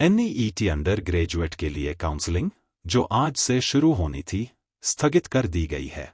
NEET under graduate के लिए counselling, जो आज से शुरू होनी थी, स्थगित कर दी गई है।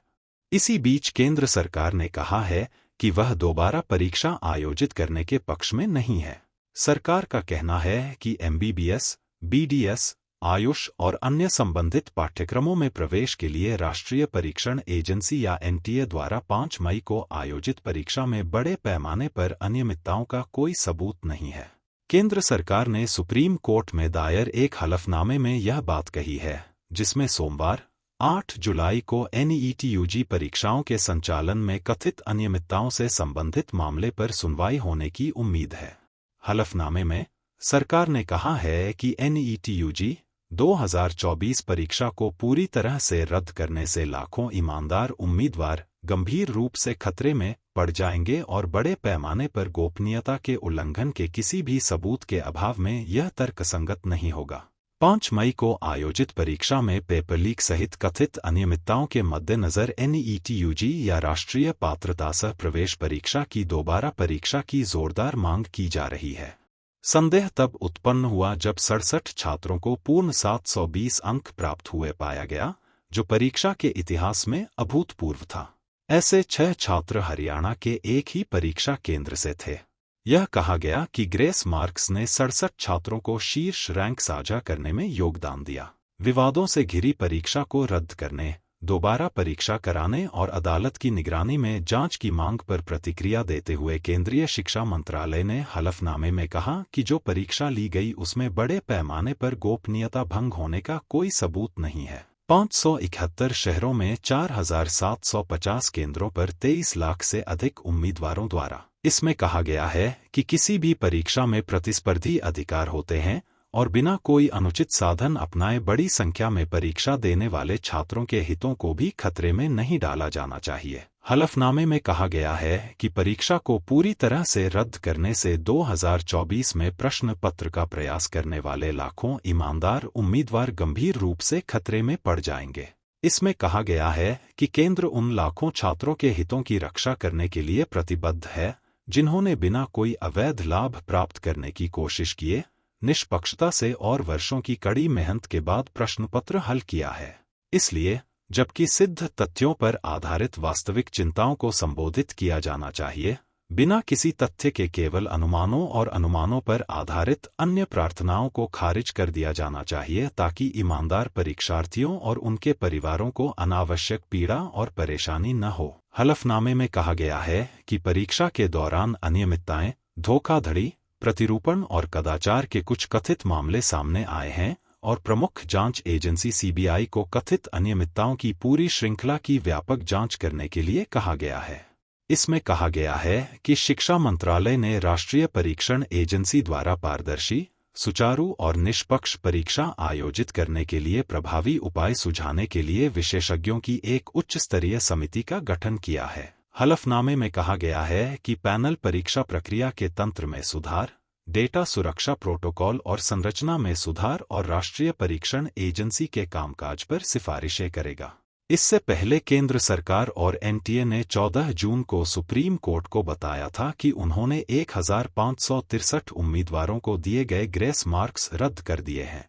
इसी बीच केंद्र सरकार ने कहा है कि वह दोबारा परीक्षा आयोजित करने के पक्ष में नहीं है। सरकार का कहना है कि MBBS, BDS, आयुष और अन्य संबंधित पाठ्यक्रमों में प्रवेश के लिए राष्ट्रीय परीक्षण एजेंसी या NTA द्वारा 5 मई को आयोजित परीक्षा में बड़े पैमाने पर अनियमितताओं का कोई सबूत नहीं है। केंद्र सरकार ने सुप्रीम कोर्ट में दायर एक हलफनामे में यह बात कही है, जिसमें सोमवार 8 जुलाई को NEET UG परीक्षाओं के संचालन में कथित अनियमितताओं से संबंधित मामले पर सुनवाई होने की उम्मीद है। हलफनामे में सरकार ने कहा है कि NEET UG 2024 परीक्षा को पूरी तरह से रद्द करने से लाखों ईमानदार उम्मीदवार गंभीर रूप से खतरे में पड़ जाएंगे और बड़े पैमाने पर गोपनीयता के उल्लंघन के किसी भी सबूत के अभाव में यह तर्कसंगत नहीं होगा। 5 मई को आयोजित परीक्षा में पेपर लीक सहित कथित अनियमितताओं के मद्देनजर NEET UG या राष्ट्रीय पात्रता सह प्रवेश परीक्षा की दोबारा परीक्षा की जोरदार मांग की जा रही है। संदेह तब उत्पन्न हुआ जब 67 छात्रों को पूर्ण 720 अंक प्राप्त हुए पाया गया, जो परीक्षा के इतिहास में अभूतपूर्व था। ऐसे 6 छात्र हरियाणा के एक ही परीक्षा केंद्र से थे। यह कहा गया कि ग्रेस मार्क्स ने 67 छात्रों को शीर्ष रैंक साझा करने में योगदान दिया। विवादों से घिरी परीक्षा को रद्द करने, दोबारा परीक्षा कराने और अदालत की निगरानी में जांच की मांग पर प्रतिक्रिया देते हुए केंद्रीय शिक्षा मंत्रालय ने हलफनामे में कहा कि जो परीक्षा ली गई उसमें बड़े पैमाने पर गोपनीयता भंग होने का कोई सबूत नहीं है। 571 शहरों में 4750 केंद्रों पर 23 लाख से अधिक उम्मीदवारों द्वारा। इसमें कहा गया है कि किसी भी परीक्षा में प्रतिस्पर्धी अधिकार होते हैं और बिना कोई अनुचित साधन अपनाए बड़ी संख्या में परीक्षा देने वाले छात्रों के हितों को भी खतरे में नहीं डाला जाना चाहिए। हलफनामे में कहा गया है कि परीक्षा को पूरी तरह से रद्द करने से 2024 में प्रश्न पत्र का प्रयास करने वाले लाखों ईमानदार उम्मीदवार गंभीर रूप से खतरे में पड़ जाएंगे। इसमें कहा गया है कि केंद्र उन लाखों छात्रों के हितों की रक्षा करने के लिए प्रतिबद्ध है, जिन्होंने बिना कोई अवैध लाभ प्राप्त करने की कोशिश किए, निष्पक्षता से और वर्षों की कड़ी मेहनत के बाद प्रश्नपत्र हल किया है। इसलिए, जबकि सिद्ध तथ्यों पर आधारित वास्तविक चिंताओं को संबोधित किया जाना चाहिए, बिना किसी तथ्य के केवल अनुमानों और अनुमानों पर आधारित अन्य प्रार्थनाओं को खारिज कर दिया जाना चाहिए ताकि ईमानदार परीक्षार्थियों और उनके परिवारों को अनावश्यक पीड़ा और परेशानी न हो। हलफनामे में कहा गया है कि परीक्षा के दौरान अनियमितताएं, धोखाधड़ी, प्रतिरूपण और कदाचार के कुछ कथित मामले सामने आए हैं और प्रमुख जांच एजेंसी CBI को कथित अनियमितताओं की पूरी श्रृंखला की व्यापक जांच करने के लिए कहा गया है। इसमें कहा गया है कि शिक्षा मंत्रालय ने राष्ट्रीय परीक्षण एजेंसी द्वारा पारदर्शी, सुचारू और निष्पक्ष परीक्षा आयोजित करने के लिए प्रभावी उपाय सुझाने के लिए विशेषज्ञों की एक उच्च स्तरीय समिति का गठन किया है। हलफनामे में कहा गया है कि पैनल परीक्षा प्रक्रिया के तंत्र में सुधार, डेटा सुरक्षा प्रोटोकॉल और संरचना में सुधार और राष्ट्रीय परीक्षण एजेंसी के कामकाज पर सिफारिशें करेगा। इससे पहले केंद्र सरकार और NTA ने 14 जून को सुप्रीम कोर्ट को बताया था कि उन्होंने 1563 उम्मीदवारों को दिए गए ग्रेस मार्क्स रद्द कर दिए हैं।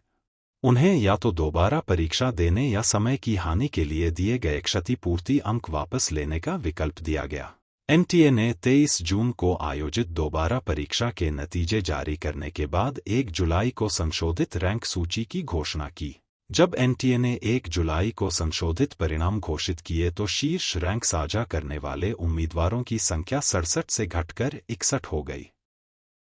उन्हें या तो दोबारा परीक्षा देने या समय की हानि के लिए दिए गए क्षतिपूर्ति अंक वापस लेने का विकल्प दिया गया। NTA ने 23 जून को आयोजित दोबारा परीक्षा के नतीजे जारी करने के बाद 1 जुलाई को संशोधित रैंक सूची की घोषणा की। जब NTA ने 1 जुलाई को संशोधित परिणाम घोषित किए तो शीर्ष रैंक साझा करने वाले उम्मीदवारों की संख्या 67 से घटकर 61 हो गई।